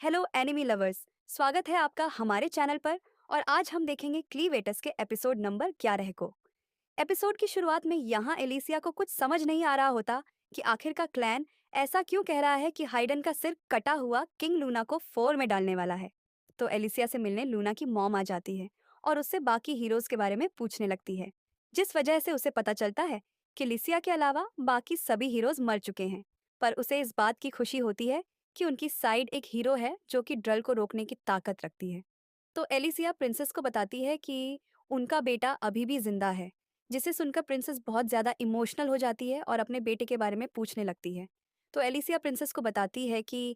Hello enemy lovers. स्वागत है आपका हमारे चैनल पर। और आज हम देखेंगे क्लीवेटस के एपिसोड नंबर 11 को। एपिसोड की शुरुआत में यहाँ एलिसिया को कुछ समझ नहीं आ रहा होता कि आखिर का क्लैन ऐसा क्यों कह रहा है कि हाइडन का सिर कटा हुआ किंग लूना को फोर में डालने वाला है। तो एलिसिया से मिलने लूना की मॉम आ जाती है और उससे बाकी हीरोज के बारे में पूछने लगती है, जिस वजह से उसे पता चलता है कि लिसिया के अलावा बाकी सभी हीरोज मर चुके हैं। पर उसे इस बात की खुशी होती है कि उनकी साइड एक हीरो है जो कि ड्रल को रोकने की ताकत रखती है। तो एलिसिया प्रिंसेस को बताती है कि उनका बेटा अभी भी जिंदा है, जिसे सुनकर प्रिंसेस बहुत ज़्यादा इमोशनल हो जाती है और अपने बेटे के बारे में पूछने लगती है। तो एलिसिया प्रिंसेस को बताती है कि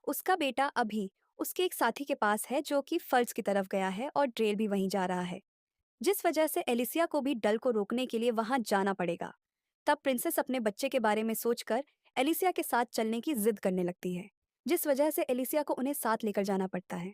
उसका बेटा अभी उसके एक साथी के पास है जो कि फर्ज की तरफ गया है और ड्रेल भी वहीं जा रहा है, जिस वजह से एलिसिया को भी डल को रोकने के लिए वहां जाना पड़ेगा। तब प्रिंसेस अपने बच्चे के बारे में सोचकर एलिसिया के साथ चलने की जिद करने लगती है, जिस वजह से एलिसिया को उन्हें साथ लेकर जाना पड़ता है।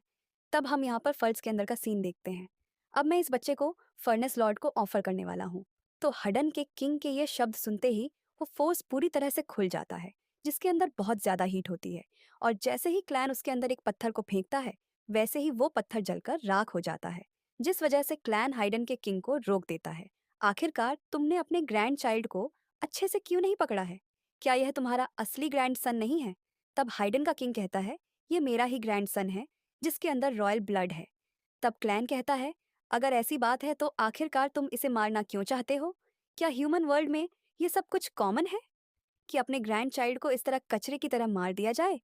तब हम यहाँ पर फर्ज के अंदर का सीन देखते हैं। अब मैं इस बच्चे को फर्नेस लॉर्ड को ऑफर करने वाला हूँ। तो हडन के किंग के ये शब्द सुनते ही वो फोर्स पूरी तरह से खुल जाता है, जिसके अंदर बहुत ज्यादा हीट होती है। और जैसे ही क्लैन उसके अंदर एक पत्थर को फेंकता है, वैसे ही वो पत्थर जलकर राख हो जाता है, जिस वजह से क्लैन हाइडन के किंग को रोक देता है। आखिरकार तुमने अपने ग्रैंड चाइल्ड को अच्छे से क्यों नहीं पकड़ा है? क्या यह तुम्हारा असली ग्रैंड सन नहीं है? तब हाइडन का किंग कहता है, ये मेरा ही ग्रैंड सन है, जिसके अंदर रॉयल ब्लड है। तब क्लैन कहता है, अगर ऐसी बात है तो आखिरकार तुम इसे मारना क्यों चाहते हो? क्या ह्यूमन वर्ल्ड में ये सब कुछ कॉमन है कि अपने ग्रैंड चाइल्ड को इस तरह कचरे की तरह मार दिया जाए?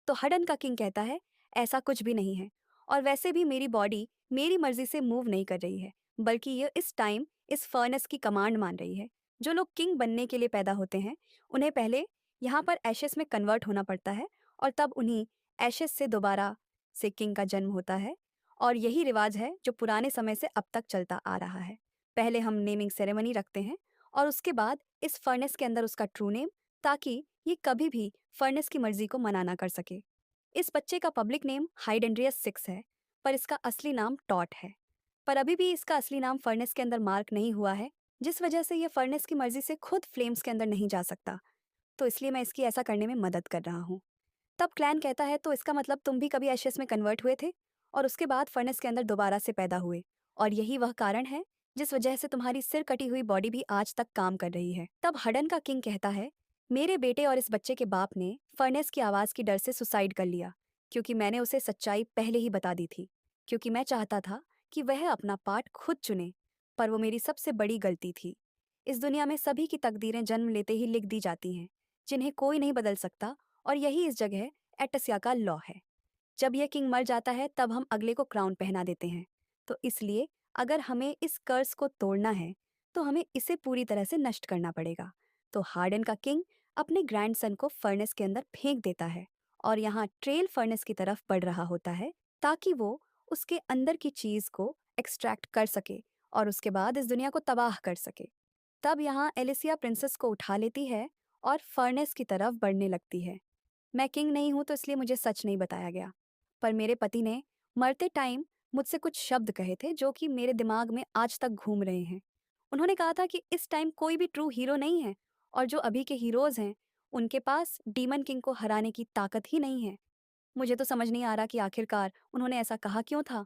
तो हडन का किंग कहता है, ऐसा कुछ भी नहीं है। और वैसे भी मेरी बॉडी मेरी मर्जी से मूव नहीं कर रही है, बल्कि ये इस टाइम इस फर्नेस की कमांड मान रही है। जो लोग किंग बनने के लिए पैदा होते हैं, उन्हें पहले यहाँ पर एशेस में कन्वर्ट होना पड़ता है और तब उन्हीं एशेस से दोबारा से किंग का जन्म होता है। और यही रिवाज है जो पुराने समय से अब तक चलता आ रहा है। पहले हम नेमिंग सेरेमनी रखते हैं और उसके बाद इस फर्नेस के अंदर उसका ट्रू नेम, ताकि ये कभी भी फर्नेस की मर्जी को मना ना कर सके। इस बच्चे का पब्लिक नेम हाइडेंड्रियस 6 है, पर इसका असली नाम टॉट है। पर अभी भी इसका असली नाम फर्नेस के अंदर मार्क नहीं हुआ है, जिस वजह से यह फर्नेस की मर्जी से खुद फ्लेम्स के अंदर नहीं जा सकता। तो इसलिए मैं इसकी ऐसा करने में मदद कर रहा हूँ। तब क्लैन कहता है, तो इसका मतलब तुम भी कभी एशेस में कन्वर्ट हुए थे और उसके बाद फर्नेस के अंदर दोबारा से पैदा हुए, और यही वह कारण है जिस वजह से तुम्हारी सिर कटी हुई बॉडी भी आज तक काम कर रही है। तब हडन का किंग कहता है, मेरे बेटे और इस बच्चे के बाप ने फर्नेस की आवाज की डर से सुसाइड कर लिया, क्योंकि मैंने उसे सच्चाई पहले ही बता दी थी, क्योंकि मैं चाहता था कि वह अपना पार्ट खुद चुने। पर वो मेरी सबसे बड़ी गलती थी। इस दुनिया में सभी की तकदीरें जन्म लेते ही लिख दी जाती हैं, जिन्हें कोई नहीं बदल सकता। और यही इस जगह एटसिया का लॉ है। जब यह किंग मर जाता है तब हम अगले को क्राउन पहना देते हैं। तो इसलिए अगर हमें इस कर्स को तोड़ना है तो हमें इसे पूरी तरह से नष्ट करना पड़ेगा। तो हार्डन का किंग अपने ग्रैंडसन को फर्नेस के अंदर फेंक देता है और यहाँ ट्रेल फर्नेस की तरफ बढ़ रहा होता है, ताकि वो उसके अंदर की चीज को एक्सट्रैक्ट कर सके और उसके बाद इस दुनिया को तबाह कर सके। तब यहाँ एलिसिया प्रिंसेस को उठा लेती है और फर्नेस की तरफ बढ़ने लगती है। मैं किंग नहीं हूं तो इसलिए मुझे सच नहीं बताया गया, पर मेरे पति ने मरते टाइम मुझसे कुछ शब्द कहे थे जो कि मेरे दिमाग में आज तक घूम रहे हैं। उन्होंने कहा था कि इस टाइम कोई भी ट्रू हीरो नहीं है, और जो अभी के हीरोज हैं उनके पास डीमन किंग को हराने की ताकत ही नहीं है। मुझे तो समझ नहीं आ रहा कि आखिरकार उन्होंने ऐसा कहा क्यों था।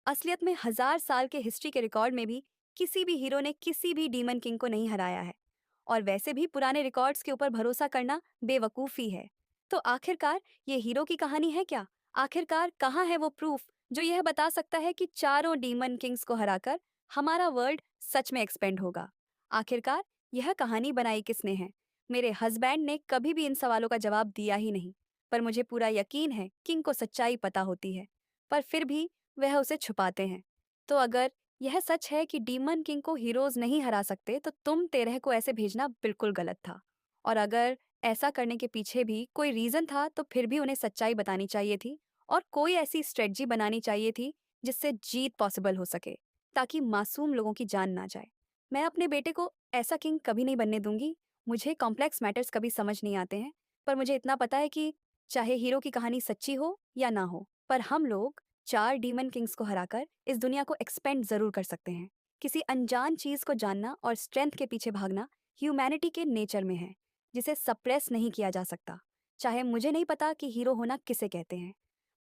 असलियत में 1000 साल के हिस्ट्री के रिकॉर्ड में भी किसी भी हीरो ने किसी भी डीमन किंग को नहीं हराया है। और वैसे भी पुराने रिकॉर्ड्स के ऊपर भरोसा करना बेवकूफ़ी है। तो आखिरकार ये हीरो की कहानी है क्या? आखिरकार कहाँ है वो प्रूफ जो यह बता सकता है कि चारों डीमन किंग्स को हराकर हमारा वर्ल्ड सच में एक्सपेंड होगा? आखिरकार यह कहानी बनाई किसने है? मेरे हस्बैंड ने कभी भी इन सवालों का जवाब दिया ही नहीं। पर मुझे पूरा यकीन है किंग को सच्चाई पता होती है, पर फिर भी वह उसे छुपाते हैं। तो अगर यह सच है कि डीमन किंग को हीरोज नहीं हरा सकते, तो तुम 13 को ऐसे भेजना बिल्कुल गलत था। और अगर ऐसा करने के पीछे भी कोई रीजन था तो फिर भी उन्हें सच्चाई बतानी चाहिए थी और कोई ऐसी स्ट्रेटजी बनानी चाहिए थी जिससे जीत पॉसिबल हो सके, ताकि मासूम लोगों की जान ना जाए। मैं अपने बेटे को ऐसा किंग कभी नहीं बनने दूंगी। मुझे कॉम्प्लेक्स मैटर्स कभी समझ नहीं आते हैं, पर मुझे इतना पता है कि चाहे हीरो की कहानी सच्ची हो या ना हो, पर हम लोग 4 डीमन किंग्स को हराकर इस दुनिया को एक्सपेंड जरूर कर सकते हैं। किसी अनजान चीज को जानना और स्ट्रेंथ के पीछे भागना ह्यूमैनिटी के नेचर में है, जिसे सप्रेस नहीं किया जा सकता। चाहे मुझे नहीं पता कि हीरो होना किसे कहते हैं,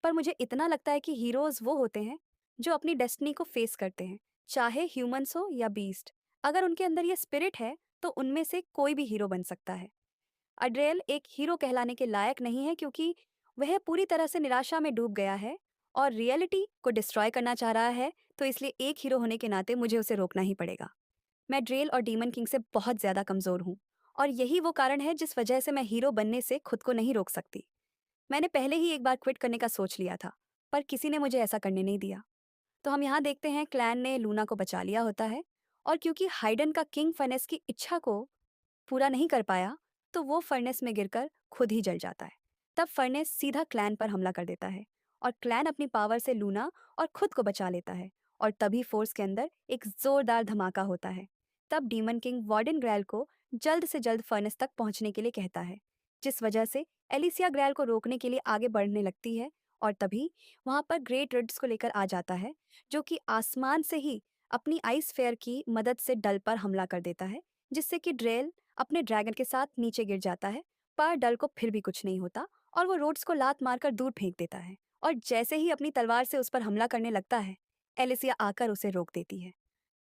पर मुझे इतना लगता है कि हीरोज वो होते हैं जो अपनी डेस्टिनी को फेस करते हैं, चाहे ह्यूमंस हो या बीस्ट। अगर उनके अंदर ये स्पिरिट है तो उनमें से कोई भी हीरो बन सकता है। अड्रेल एक हीरो कहलाने के लायक नहीं है क्योंकि वह पूरी तरह से निराशा में डूब गया है और रियलिटी को डिस्ट्रॉय करना चाह रहा है, तो इसलिए एक हीरो होने के नाते मुझे उसे रोकना ही पड़ेगा। मैं ड्रेल और डीमन किंग से बहुत ज़्यादा कमज़ोर हूँ और यही वो कारण है जिस वजह से मैं हीरो बनने से खुद को नहीं रोक सकती। मैंने पहले ही एक बार क्विट करने का सोच लिया था, पर किसी ने मुझे ऐसा करने नहीं दिया। तो हम यहाँ देखते हैं क्लैन ने लूना को बचा लिया होता है और क्योंकि हाइडन का किंग फर्नेस की इच्छा को पूरा नहीं कर पाया, तो वो फर्नेस में गिरकर खुद ही जल जाता है। तब फर्नेस सीधा क्लैन पर हमला कर देता है और क्लैन अपनी पावर से लूना और खुद को बचा लेता है और तभी फोर्स के अंदर एक जोरदार धमाका होता है। तब डीमन किंग वार्डन ग्रैल को जल्द से जल्द फर्नेस तक पहुंचने के लिए कहता है, जिस वजह से एलिसिया ग्रैल को रोकने के लिए आगे बढ़ने लगती है और तभी वहां पर ग्रेट रिड्स को लेकर आ जाता है, जो कि आसमान से ही अपनी आइस फेयर की मदद से डल पर हमला कर देता है, जिससे कि ड्रेल अपने ड्रैगन के साथ नीचे गिर जाता है। पर डल को फिर भी कुछ नहीं होता और वो रोड्स को लात मारकर दूर फेंक देता है और जैसे ही अपनी तलवार से उस पर हमला करने लगता है, एलिसिया आकर उसे रोक देती है।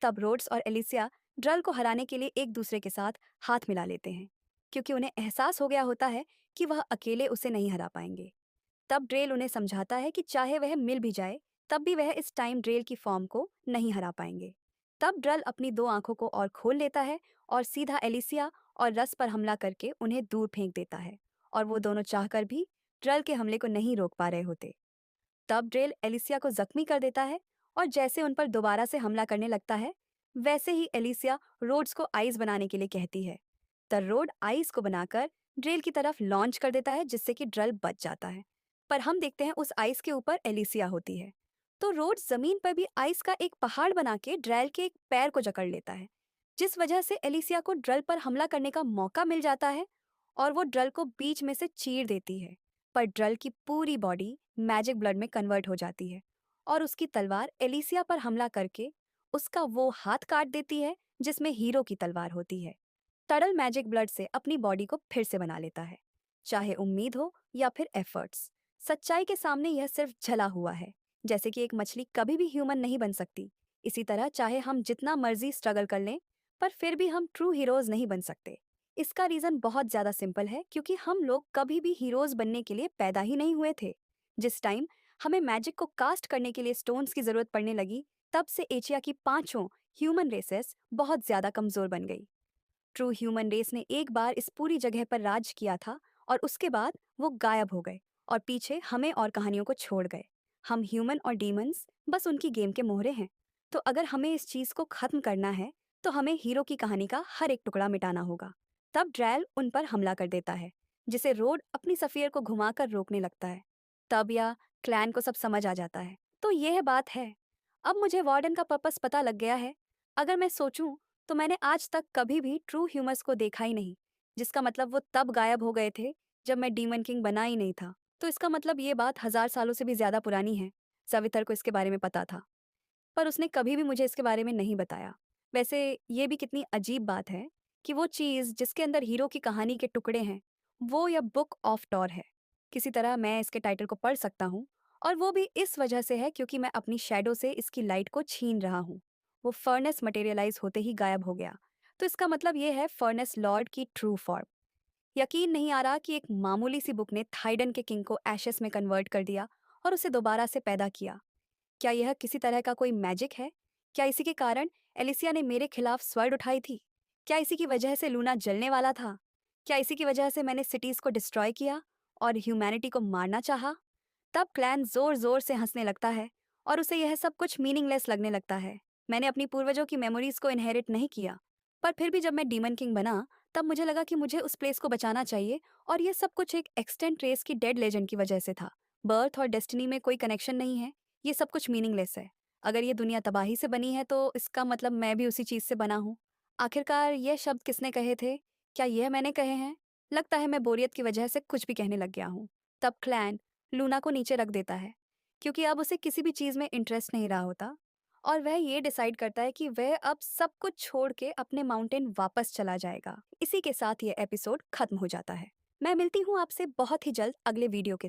तब रोड्स और एलिसिया ड्रल को हराने के लिए एक दूसरे के साथ हाथ मिला लेते हैं, क्योंकि उन्हें एहसास हो गया होता है कि वह अकेले उसे नहीं हरा पाएंगे। तब ड्रेल उन्हें समझाता है कि चाहे वह मिल भी जाए, तब भी वह इस टाइम ड्रेल की फॉर्म को नहीं हरा पाएंगे। तब ड्रल अपनी दो आंखों को और खोल लेता है और सीधा एलिसिया और रस पर हमला करके उन्हें दूर फेंक देता है और वो दोनों चाहकर भी ड्रल के हमले को नहीं रोक पा रहे होते। तब ड्रेल एलिसिया को जख्मी कर देता है और जैसे उन पर दोबारा से हमला करने लगता है, वैसे ही एलिसिया रोड्स को आइस बनाने के लिए कहती है। द रोड आइस को बनाकर ड्रेल की तरफ लॉन्च कर देता है, जिससे कि ड्रल बच जाता है। पर हम देखते हैं उस आइस के ऊपर एलिसिया होती है, तो रोड जमीन पर भी आइस का एक पहाड़ बना के ड्रेल के एक पैर को जकड़ लेता है, जिस वजह से एलिसिया को ड्रल पर हमला करने का मौका मिल जाता है और वो ड्रल को बीच में से चीर देती है। पर ड्रल की पूरी बॉडी मैजिक ब्लड में कन्वर्ट हो जाती है और उसकी तलवार एलिसिया पर हमला करके उसका वो हाथ काट देती है जिसमें हीरो की तलवार होती है। टडल मैजिक ब्लड से अपनी बॉडी को फिर से बना लेता है, चाहे उम्मीद हो या फिर एफर्ट्स। सच्चाई के सामने यह सिर्फ झला हुआ है, जैसे कि एक मछली कभी भी ह्यूमन नहीं बन सकती। इसी तरह चाहे हम जितना मर्जी स्ट्रगल कर लें, पर फिर भी हम ट्रू हीरोज नहीं बन सकते। इसका रीजन बहुत ज्यादा सिंपल है, क्योंकि हम लोग कभी भी हीरोज बनने के लिए पैदा ही नहीं हुए थे। जिस टाइम हमें मैजिक को कास्ट करने के लिए स्टोन्स की जरूरत पड़ने लगी, तब से एशिया की पांचों ह्यूमन रेसेस बहुत ज्यादा कमजोर बन गई। ट्रू ह्यूमन रेस ने एक बार इस पूरी जगह पर राज किया था और उसके बाद वो गायब हो गए और पीछे हमें और कहानियों को छोड़ गए। हम ह्यूमन और डीमंस बस उनकी गेम के मोहरे हैं। तो अगर हमें इस चीज को खत्म करना है, तो हमें हीरो की कहानी का हर एक टुकड़ा मिटाना होगा। तब ड्रैल उन पर हमला कर देता है, जिसे रोड अपनी सफियर को घुमाकर रोकने लगता है। तब या क्लैन को सब समझ आ जाता है। तो यह बात है, अब मुझे वार्डन का पर्पस पता लग गया है। अगर मैं सोचूं, तो मैंने आज तक कभी भी ट्रू ह्यूमर्स को देखा ही नहीं, जिसका मतलब वो तब गायब हो गए थे जब मैं डीमन किंग बना ही नहीं था। तो इसका मतलब ये बात 1000 सालों से भी ज्यादा पुरानी है। सवितर को इसके बारे में पता था, पर उसने कभी भी मुझे इसके बारे में नहीं बताया। वैसे ये भी कितनी अजीब बात है कि वो चीज़ जिसके अंदर हीरो की कहानी के टुकड़े हैं, वो या बुक ऑफ टॉर है। किसी तरह मैं इसके टाइटल को पढ़ सकता हूँ, और वो भी इस वजह से है क्योंकि मैं अपनी शैडो से इसकी लाइट को छीन रहा हूँ। वो फर्नेस मटेरियलाइज होते ही गायब हो गया, तो इसका मतलब ये है फर्नेस लॉर्ड की ट्रू फॉर्म। यकीन नहीं आ रहा कि एक मामूली सी बुक ने थाइडन के किंग को एशेस में कन्वर्ट कर दिया और उसे दोबारा से पैदा किया। क्या यह किसी तरह का कोई मैजिक है? क्या इसी के कारण एलिसिया ने मेरे खिलाफ स्वर्ड उठाई थी? क्या इसी की वजह से लूना जलने वाला था? क्या इसी की वजह से मैंने सिटीज को डिस्ट्रॉय किया और ह्यूमैनिटी को मारना चाहा? तब क्लैन जोर जोर से हंसने लगता है और उसे यह सब कुछ मीनिंगलेस लगने लगता है। मैंने अपनी पूर्वजों की मेमोरीज को इनहेरिट नहीं किया, पर फिर भी जब मैं डीमन किंग बना, तब मुझे लगा कि मुझे उस प्लेस को बचाना चाहिए और यह सब कुछ एक एक्सटेंट रेस की डेड लेजेंड की वजह से था। बर्थ और डेस्टिनी में कोई कनेक्शन नहीं है, ये सब कुछ मीनिंगलेस है। अगर ये दुनिया तबाही से बनी है, तो इसका मतलब मैं भी उसी चीज़ से बना हूँ। आखिरकार ये शब्द किसने कहे थे? क्या यह मैंने कहे हैं? लगता है मैं बोरियत की वजह से कुछ भी कहने लग गया हूँ। तब क्लैन लूना को नीचे रख देता है, क्योंकि अब उसे किसी भी चीज़ में इंटरेस्ट नहीं रहा होता और वह ये डिसाइड करता है कि वह अब सब कुछ छोड़ के अपने माउंटेन वापस चला जाएगा। इसी के साथ ये एपिसोड खत्म हो जाता है। मैं मिलती हूँ आपसे बहुत ही जल्द अगले वीडियो के